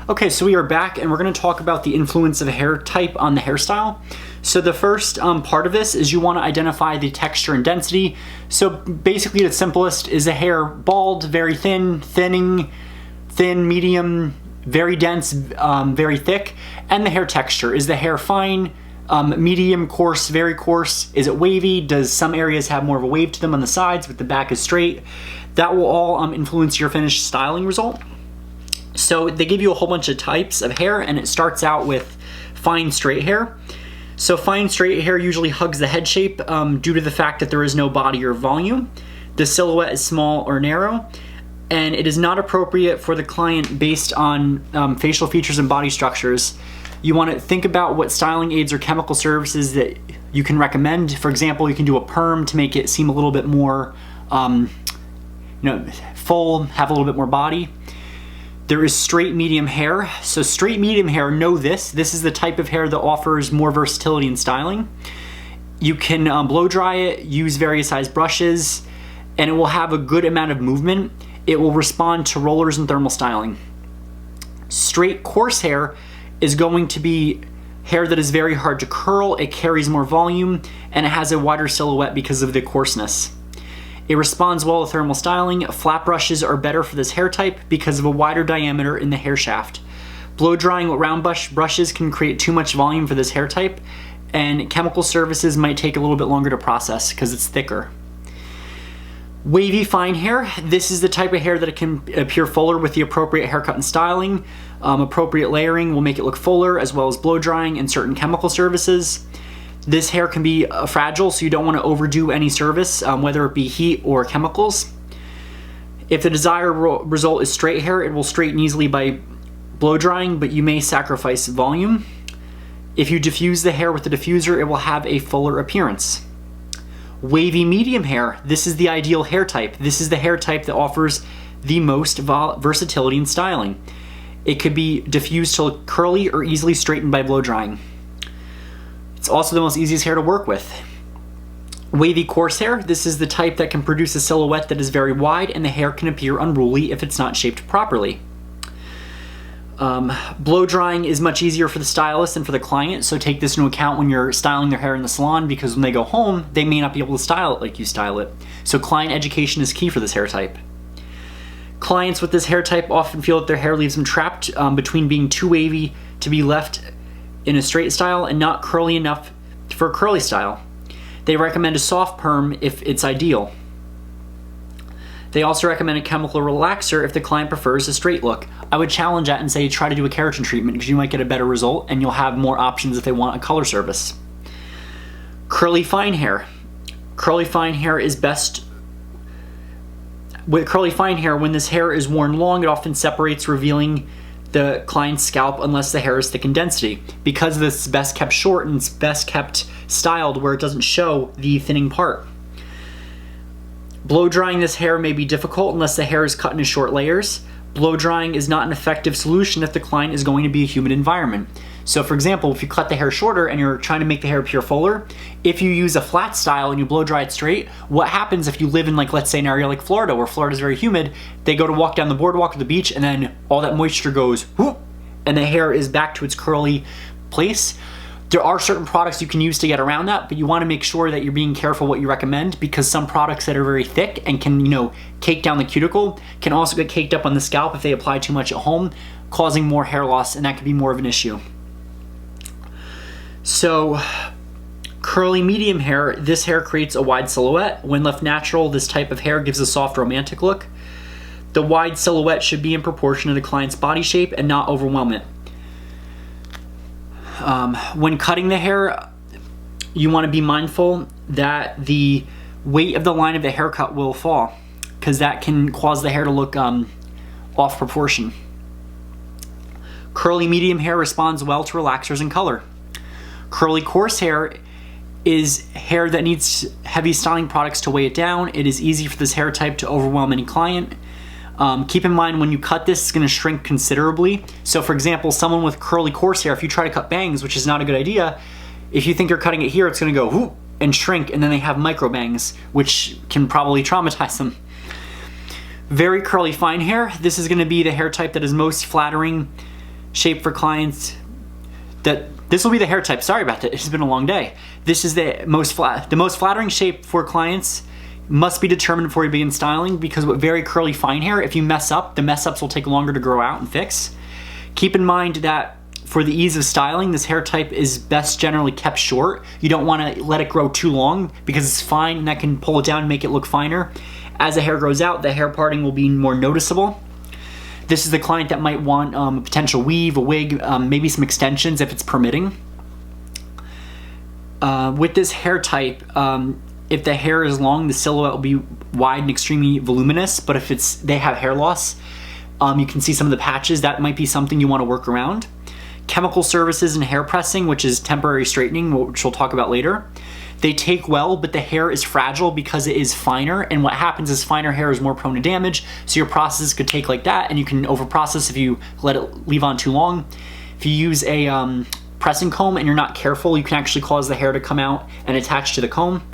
Okay, so we are back and we're going to talk about the influence of a hair type on the hairstyle. So the first part of this is you want to identify the texture and density. So basically the simplest is a hair bald, very thin, thinning, thin, medium, very dense, very thick. And the hair texture. Is the hair fine, medium, coarse, very coarse? Is it wavy? Does some areas have more of a wave to them on the sides but the back is straight? That will all influence your finished styling result. So they give you a whole bunch of types of hair, and it starts out with fine straight hair. So fine straight hair usually hugs the head shape due to the fact that there is no body or volume. The silhouette is small or narrow, and it is not appropriate for the client based on facial features and body structures. You want to think about what styling aids or chemical services that you can recommend. For example, you can do a perm to make it seem a little bit more full, have a little bit more body. There is straight medium hair. So straight medium hair, know this. This is the type of hair that offers more versatility in styling. You can blow dry it, use various size brushes, and it will have a good amount of movement. It will respond to rollers and thermal styling. Straight coarse hair is going to be hair that is very hard to curl, it carries more volume, and it has a wider silhouette because of the coarseness. It responds well to thermal styling. Flat brushes are better for this hair type because of a wider diameter in the hair shaft. Blow drying with round brushes can create too much volume for this hair type, and chemical services might take a little bit longer to process because it's thicker. Wavy fine hair. This is the type of hair that it can appear fuller with the appropriate haircut and styling. Appropriate layering will make it look fuller, as well as blow drying and certain chemical services. This hair can be fragile, so you don't want to overdo any service, whether it be heat or chemicals. If the desired result is straight hair, it will straighten easily by blow drying, but you may sacrifice volume. If you diffuse the hair with the diffuser, it will have a fuller appearance. Wavy medium hair. This is the ideal hair type. This is the hair type that offers the most versatility in styling. It could be diffused to look curly or easily straightened by blow drying. It's also the most easiest hair to work with. Wavy coarse hair. This is the type that can produce a silhouette that is very wide, and the hair can appear unruly if it's not shaped properly. Blow drying is much easier for the stylist than for the client, so take this into account when you're styling their hair in the salon, because when they go home, they may not be able to style it like you style it. So client education is key for this hair type. Clients with this hair type often feel that their hair leaves them trapped between being too wavy to be left in a straight style and not curly enough for a curly style. They recommend a soft perm if it's ideal. They also recommend a chemical relaxer if the client prefers a straight look. I would challenge that and say try to do a keratin treatment because you might get a better result and you'll have more options if they want a color service. Curly fine hair. Curly fine hair is best. With curly fine hair, when this hair is worn long, it often separates, revealing the client's scalp unless the hair is thick in density. Because this is best kept short and it's best kept styled where it doesn't show the thinning part. Blow drying this hair may be difficult unless the hair is cut into short layers. Blow drying is not an effective solution if the client is going to be a humid environment. So for example, if you cut the hair shorter and you're trying to make the hair appear fuller, if you use a flat style and you blow dry it straight, what happens if you live in, like, let's say an area like Florida where Florida is very humid, they go to walk down the boardwalk or the beach and then all that moisture goes whoop, and the hair is back to its curly place. There are certain products you can use to get around that, but you want to make sure that you're being careful what you recommend, because some products that are very thick and can, cake down the cuticle can also get caked up on the scalp if they apply too much at home, causing more hair loss, and that could be more of an issue. So, curly medium hair, this hair creates a wide silhouette. When left natural, this type of hair gives a soft romantic look. The wide silhouette should be in proportion to the client's body shape and not overwhelm it. When cutting the hair, you want to be mindful that the weight of the line of the haircut will fall, because that can cause the hair to look off proportion. Curly medium hair responds well to relaxers and color. Curly coarse hair is hair that needs heavy styling products to weigh it down. It is easy for this hair type to overwhelm any client. Keep in mind when you cut this, it's going to shrink considerably. So for example, someone with curly coarse hair, if you try to cut bangs, which is not a good idea, if you think you're cutting it here, it's going to go whoop and shrink, and then they have micro bangs, which can probably traumatize them. Very curly fine hair. This is going to be the hair type that is most flattering shape for clients that this will be the hair type. Sorry about that. It's been a long day. This is the most flattering shape for clients. Must be determined before you begin styling, because with very curly fine hair, if you mess up, the mess ups will take longer to grow out and fix. Keep in mind that for the ease of styling, this hair type is best generally kept short. You don't want to let it grow too long because it's fine and that can pull it down and make it look finer. As the hair grows out, the hair parting will be more noticeable. This is the client that might want a potential weave, a wig, maybe some extensions if it's permitting. With this hair type, if the hair is long, the silhouette will be wide and extremely voluminous, but if they have hair loss, you can see some of the patches. That might be something you want to work around. Chemical services and hair pressing, which is temporary straightening, which we'll talk about later. They take well, but the hair is fragile because it is finer, and what happens is finer hair is more prone to damage, so your process could take like that, and you can overprocess if you let it leave on too long. If you use a pressing comb and you're not careful, you can actually cause the hair to come out and attach to the comb.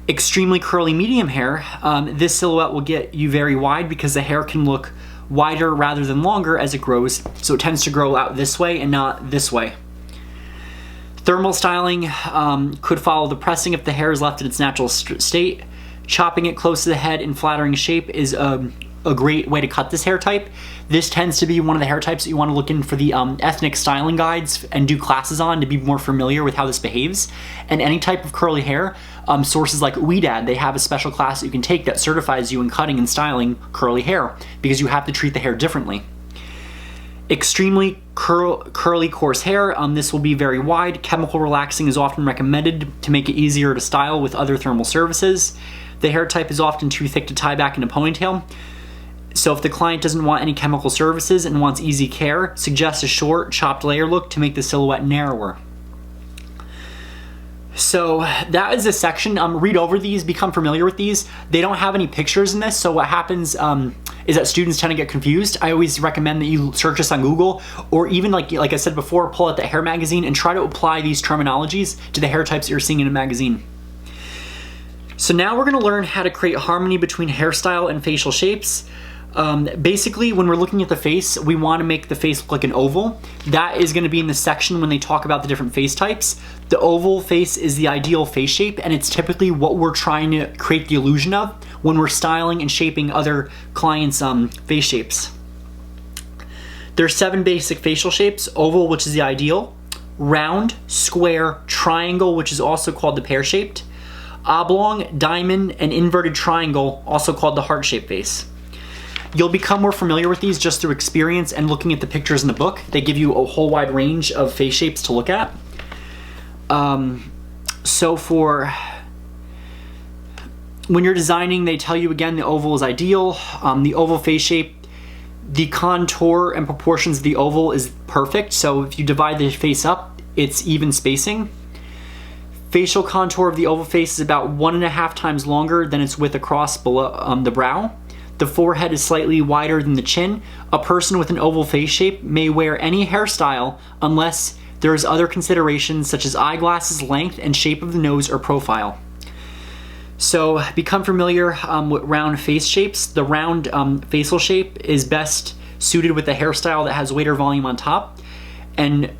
Extremely curly medium hair, this silhouette will get you very wide because the hair can look wider rather than longer as it grows, so it tends to grow out this way and not this way. Thermal styling could follow the pressing if the hair is left in its natural state. Chopping it close to the head in flattering shape is a great way to cut this hair type. This tends to be one of the hair types that you want to look in for the ethnic styling guides and do classes on to be more familiar with how this behaves. And any type of curly hair, sources like WeDad, they have a special class that you can take that certifies you in cutting and styling curly hair because you have to treat the hair differently. Extremely curly coarse hair, this will be very wide. Chemical relaxing is often recommended to make it easier to style with other thermal services. The hair type is often too thick to tie back in a ponytail. So if the client doesn't want any chemical services and wants easy care, suggest a short, chopped layer look to make the silhouette narrower. So that is a section. Read over these, become familiar with these. They don't have any pictures in this, so what happens is that students tend to get confused. I always recommend that you search this on Google, or even like I said before, pull out the hair magazine and try to apply these terminologies to the hair types that you're seeing in a magazine. So now we're going to learn how to create harmony between hairstyle and facial shapes. Basically, when we're looking at the face, we want to make the face look like an oval. That is going to be in the section when they talk about the different face types. The oval face is the ideal face shape, and it's typically what we're trying to create the illusion of when we're styling and shaping other clients' face shapes. There's 7 basic facial shapes: oval, which is the ideal; round, square, triangle, which is also called the pear-shaped; oblong, diamond, and inverted triangle, also called the heart-shaped face. You'll become more familiar with these just through experience and looking at the pictures in the book. They give you a whole wide range of face shapes to look at. So for when you're designing, they tell you again the oval is ideal. The oval face shape, the contour and proportions of the oval is perfect. So if you divide the face up, it's even spacing. Facial contour of the oval face is about 1.5 times longer than its width across below the brow. The forehead is slightly wider than the chin. A person with an oval face shape may wear any hairstyle unless there is other considerations such as eyeglasses, length, and shape of the nose or profile. So become familiar with round face shapes. The round facial shape is best suited with a hairstyle that has weight or volume on top and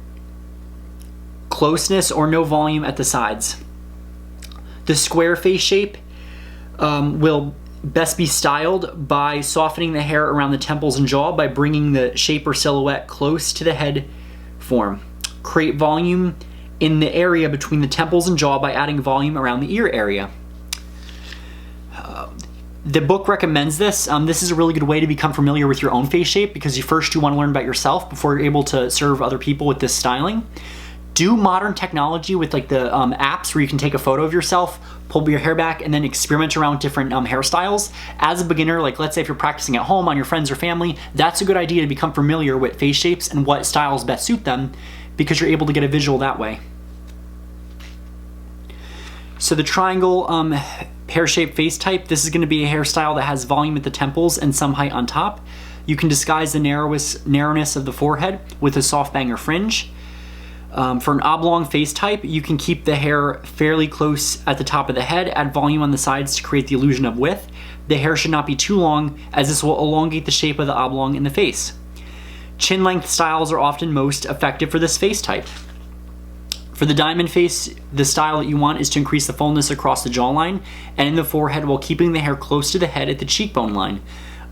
closeness or no volume at the sides. The square face shape will best be styled by softening the hair around the temples and jaw by bringing the shape or silhouette close to the head form. Create volume in the area between the temples and jaw by adding volume around the ear area. The book recommends this. This is a really good way to become familiar with your own face shape because you first want to learn about yourself before you're able to serve other people with this styling. Do modern technology with like the apps where you can take a photo of yourself, pull your hair back, and then experiment around different hairstyles. As a beginner, like let's say if you're practicing at home on your friends or family, that's a good idea to become familiar with face shapes and what styles best suit them because you're able to get a visual that way. So the triangle pear-shaped face type, this is going to be a hairstyle that has volume at the temples and some height on top. You can disguise the narrowness of the forehead with a soft bang or fringe. For an oblong face type, you can keep the hair fairly close at the top of the head, add volume on the sides to create the illusion of width. The hair should not be too long as this will elongate the shape of the oblong in the face. Chin length styles are often most effective for this face type. For the diamond face, the style that you want is to increase the fullness across the jawline and in the forehead while keeping the hair close to the head at the cheekbone line.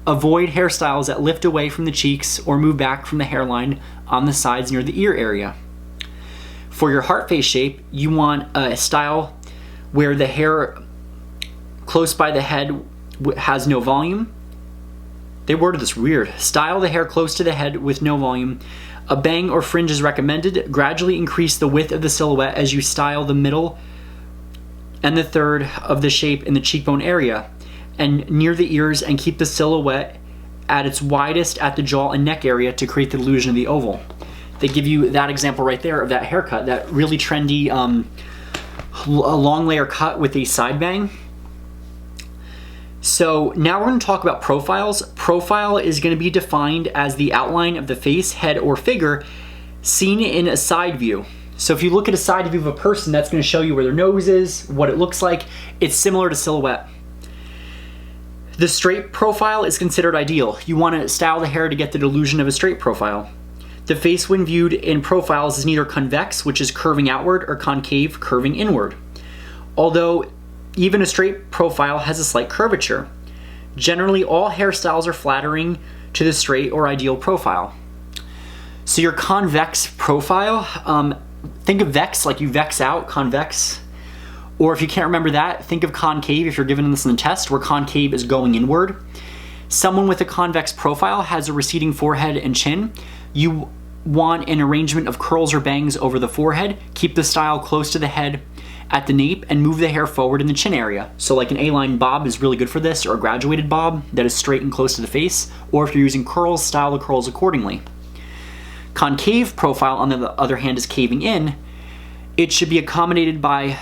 Avoid hairstyles that lift away from the cheeks or move back from the hairline on the sides near the ear area. For your heart face shape, you want a style where the hair close by the head has no volume. They worded this weird. Style the hair close to the head with no volume. A bang or fringe is recommended. Gradually increase the width of the silhouette as you style the middle and the third of the shape in the cheekbone area and near the ears, and keep the silhouette at its widest at the jaw and neck area to create the illusion of the oval. They give you that example right there of that haircut, that really trendy long layer cut with a side bang. So now we're going to talk about profiles. Profile is going to be defined as the outline of the face, head, or figure seen in a side view. So if you look at a side view of a person, that's going to show you where their nose is, what it looks like. It's similar to silhouette. The straight profile is considered ideal. You want to style the hair to get the illusion of a straight profile. The face when viewed in profiles is neither convex, which is curving outward, or concave, curving inward. Although even a straight profile has a slight curvature. Generally, all hairstyles are flattering to the straight or ideal profile. So your convex profile, think of vex, like you vex out, convex. Or if you can't remember that, think of concave if you're given this in the test, where concave is going inward. Someone with a convex profile has a receding forehead and chin. You want an arrangement of curls or bangs over the forehead. Keep the style close to the head at the nape and move the hair forward in the chin area. So like an A-line bob is really good for this, or a graduated bob that is straight and close to the face. Or if you're using curls, style the curls accordingly. Concave profile, on the other hand, is caving in. It should be accommodated by,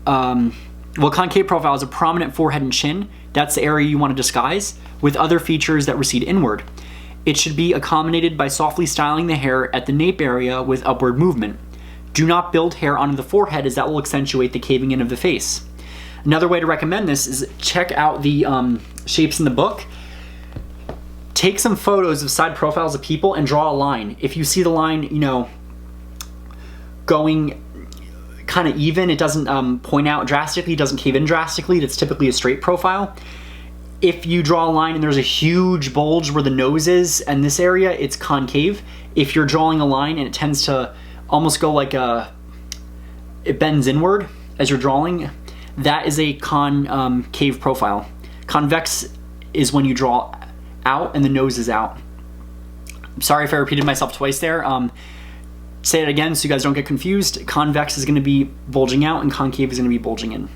concave profile is a prominent forehead and chin. That's the area you want to disguise, with other features that recede inward. It should be accommodated by softly styling the hair at the nape area with upward movement. Do not build hair onto the forehead, as that will accentuate the caving in of the face. Another way to recommend this is check out the shapes in the book. Take some photos of side profiles of people and draw a line. If you see the line, going kind of even, it doesn't point out drastically, it doesn't cave in drastically, that's typically a straight profile. If you draw a line and there's a huge bulge where the nose is and this area, it's concave. If you're drawing a line and it tends to almost go like it bends inward as you're drawing, that is a concave profile. Convex is when you draw out and the nose is out. I'm sorry if I repeated myself twice there. Say it again so you guys don't get confused. Convex is going to be bulging out and concave is going to be bulging in.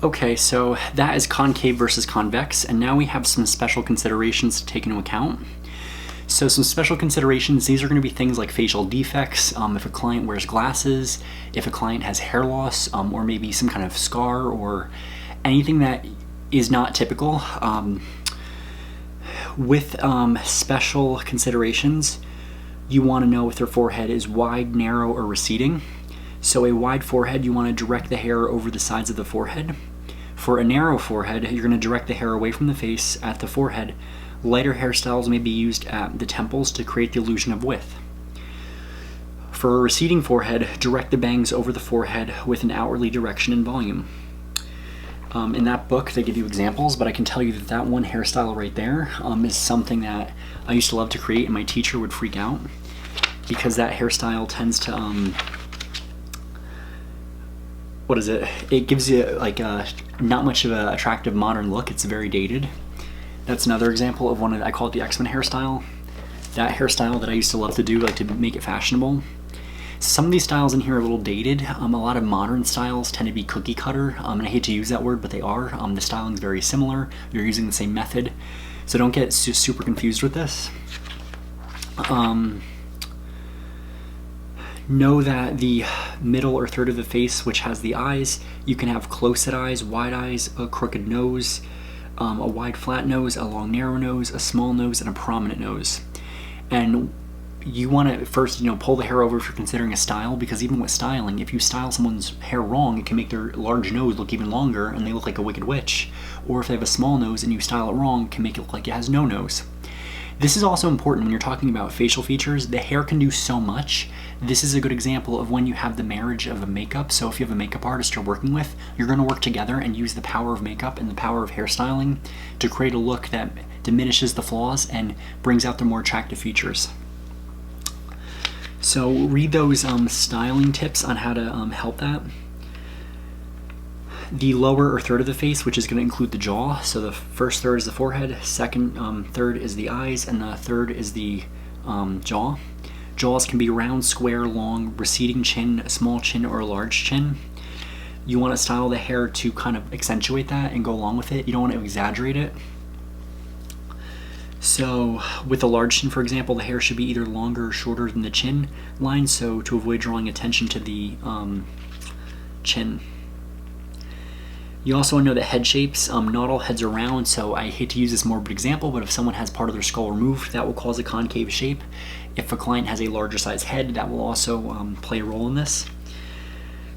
Okay, so that is concave versus convex, and now we have some special considerations to take into account. So some special considerations, these are going to be things like facial defects, if a client wears glasses, if a client has hair loss, or maybe some kind of scar or anything that is not typical. With special considerations, you want to know if their forehead is wide, narrow, or receding. So a wide forehead, you want to direct the hair over the sides of the forehead. For a narrow forehead, you're going to direct the hair away from the face at the forehead. Lighter hairstyles may be used at the temples to create the illusion of width. For a receding forehead, direct the bangs over the forehead with an outwardly direction and volume. In that book, they give you examples, but I can tell you that that one hairstyle right there is something that I used to love to create, and my teacher would freak out because that hairstyle tends to, it gives you like not much of an attractive modern look. It's very dated. That's another example of one of, I call it the X-Men hairstyle. That hairstyle that I used to love to do, like to make it fashionable. Some of these styles in here are a little dated. A lot of modern styles tend to be cookie cutter, and I hate to use that word, but they are. The styling's very similar. You're using the same method, so don't get super confused with this. Know that the middle or third of the face, which has the eyes, you can have close-set eyes, wide eyes, a crooked nose, a wide flat nose, a long narrow nose, a small nose, and a prominent nose. And you want to first, pull the hair over if you're considering a style, because even with styling, if you style someone's hair wrong, it can make their large nose look even longer and they look like a wicked witch. Or if they have a small nose and you style it wrong, it can make it look like it has no nose. This is also important when you're talking about facial features. The hair can do so much. This is a good example of when you have the marriage of a makeup. So if you have a makeup artist you're working with, you're going to work together and use the power of makeup and the power of hairstyling to create a look that diminishes the flaws and brings out the more attractive features. So read those styling tips on how to help that. The lower or third of the face, which is going to include the jaw. So the first third is the forehead, second third is the eyes, and the third is the jaw. Jaws can be round, square, long, receding chin, a small chin, or a large chin. You want to style the hair to kind of accentuate that and go along with it. You don't want to exaggerate it. So with a large chin, for example, the hair should be either longer or shorter than the chin line, so to avoid drawing attention to the chin. You also want to know that head shapes, not all heads are round, so I hate to use this morbid example, but if someone has part of their skull removed, that will cause a concave shape. If a client has a larger size head, that will also play a role in this.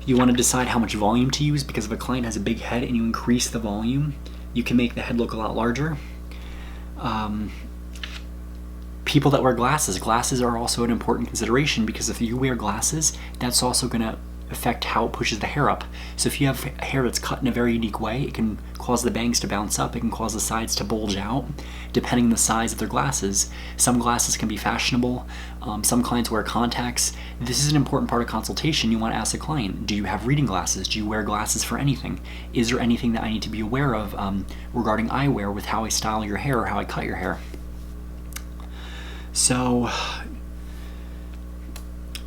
You want to decide how much volume to use, because if a client has a big head and you increase the volume, you can make the head look a lot larger. People that wear glasses are also an important consideration, because if you wear glasses, that's also going to affect how it pushes the hair up. So if you have hair that's cut in a very unique way, it can cause the bangs to bounce up, it can cause the sides to bulge out, depending on the size of their glasses. Some glasses can be fashionable, some clients wear contacts. This is an important part of consultation. You want to ask the client, do you have reading glasses? Do you wear glasses for anything? Is there anything that I need to be aware of regarding eyewear with how I style your hair or how I cut your hair? So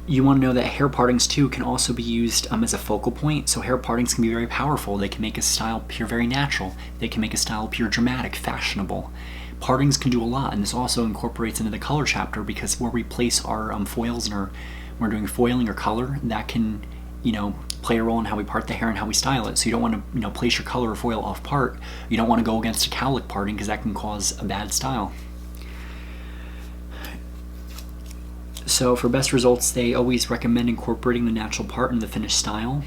you want to know that hair partings too can also be used as a focal point. So hair partings can be very powerful. They can make a style appear very natural. They can make a style appear dramatic, fashionable. Partings can do a lot, and this also incorporates into the color chapter, because where we place our foils and we're doing foiling or color, that can, play a role in how we part the hair and how we style it. So you don't want to, place your color or foil off part. You don't want to go against a cowlick parting, because that can cause a bad style. So for best results, they always recommend incorporating the natural part in the finished style.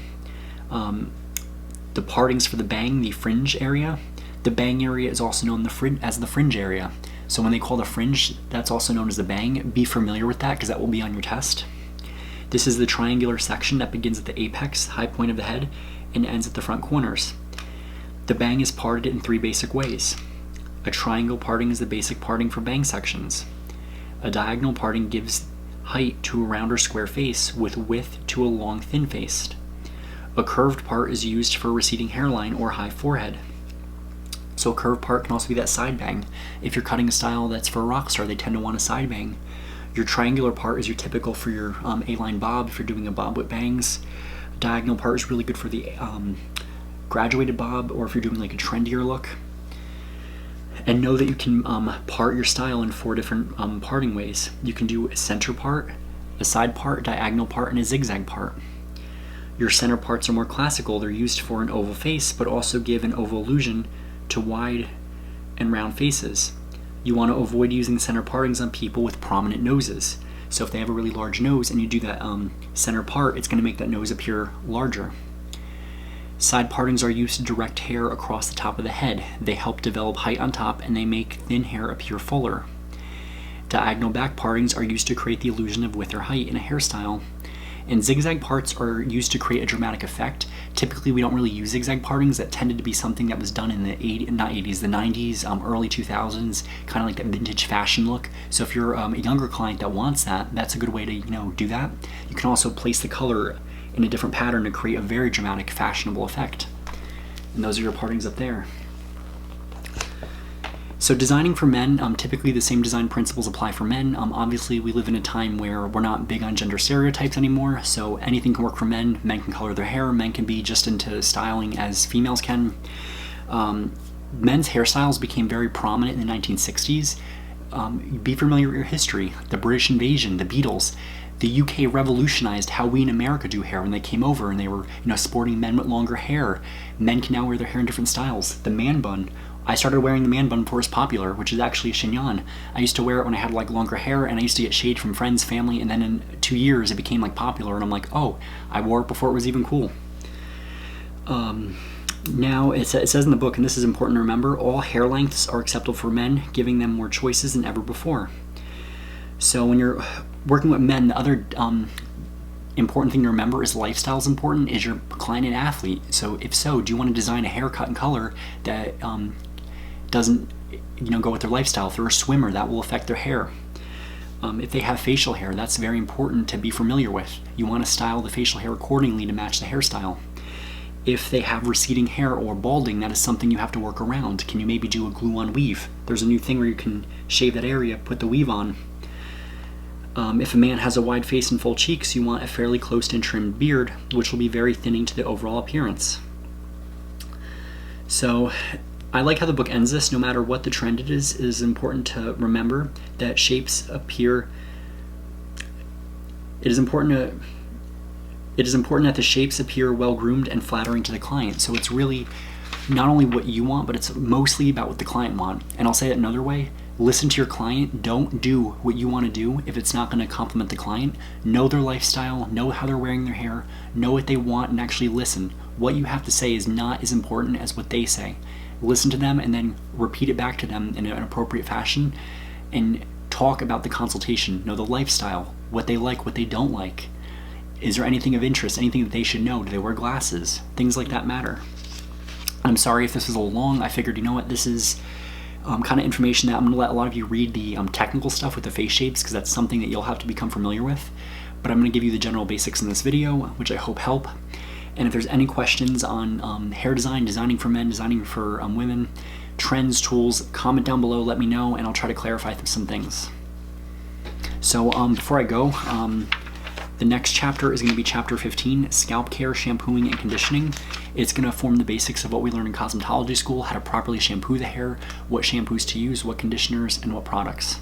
The partings for the bang, the fringe area. The bang area is also known as the fringe area. So when they call the fringe, that's also known as the bang. Be familiar with that, because that will be on your test. This is the triangular section that begins at the apex, high point of the head, and ends at the front corners. The bang is parted in 3 basic ways. A triangle parting is the basic parting for bang sections. A diagonal parting gives height to a round or square face with width to a long thin face. A curved part is used for receding hairline or high forehead. So a curved part can also be that side bang. If you're cutting a style that's for a rock star, they tend to want a side bang. Your triangular part is your typical for your A-line bob if you're doing a bob with bangs. A diagonal part is really good for the graduated bob, or if you're doing like a trendier look. And know that you can part your style in 4 different parting ways. You can do a center part, a side part, diagonal part, and a zigzag part. Your center parts are more classical. They're used for an oval face, but also give an oval illusion to wide and round faces. You want to avoid using center partings on people with prominent noses. So if they have a really large nose and you do that center part, it's going to make that nose appear larger. Side partings are used to direct hair across the top of the head. They help develop height on top, and they make thin hair appear fuller. Diagonal back partings are used to create the illusion of width or height in a hairstyle. And zigzag parts are used to create a dramatic effect. Typically, we don't really use zigzag partings. That tended to be something that was done in the 90s, early 2000s, kind of like that vintage fashion look. So if you're a younger client that wants that, that's a good way to do that. You can also place the color in a different pattern to create a very dramatic, fashionable effect. And those are your partings up there. So designing for men, typically the same design principles apply for men. Obviously, we live in a time where we're not big on gender stereotypes anymore, so anything can work for men. Men can color their hair, men can be just into styling as females can. Men's hairstyles became very prominent in the 1960s. Be familiar with your history, the British invasion, the Beatles. The UK revolutionized how we in America do hair when they came over and they were, sporting men with longer hair. Men can now wear their hair in different styles. The man bun. I started wearing the man bun before it was popular, which is actually a chignon. I used to wear it when I had longer hair, and I used to get shade from friends, family, and then in 2 years it became popular, and I'm like, oh, I wore it before it was even cool. Now, it says in the book, and this is important to remember, all hair lengths are acceptable for men, giving them more choices than ever before. So when you're working with men, the other important thing to remember is lifestyle is important. Is your client an athlete? So if so, do you want to design a haircut and color that doesn't go with their lifestyle? If they're a swimmer, that will affect their hair. If they have facial hair, that's very important to be familiar with. You want to style the facial hair accordingly to match the hairstyle. If they have receding hair or balding, that is something you have to work around. Can you maybe do a glue-on weave? There's a new thing where you can shave that area, put the weave on. If a man has a wide face and full cheeks, you want a fairly close and trimmed beard, which will be very thinning to the overall appearance. So I like how the book ends this. No matter what the trend it is important to remember that shapes appear. It is important that the shapes appear well-groomed and flattering to the client. So it's really not only what you want, but it's mostly about what the client wants. And I'll say it another way. Listen to your client. Don't do what you want to do if it's not going to compliment the client. Know their lifestyle, know how they're wearing their hair, know what they want, and actually listen. What you have to say is not as important as what they say. Listen to them and then repeat it back to them in an appropriate fashion, and talk about the consultation. Know the lifestyle, what they like, what they don't like. Is there anything of interest, anything that they should know? Do they wear glasses? Things like that matter. I'm sorry if this was a little long. I figured, you know what, this is kind of information that I'm going to let a lot of you read the technical stuff with the face shapes, because that's something that you'll have to become familiar with. But I'm going to give you the general basics in this video, which I hope help. And if there's any questions on hair design, designing for men, designing for women, trends, tools, comment down below, let me know, and I'll try to clarify some things. So before I go, the next chapter is going to be chapter 15, scalp care, shampooing, and conditioning. It's going to form the basics of what we learned in cosmetology school, how to properly shampoo the hair, what shampoos to use, what conditioners, and what products.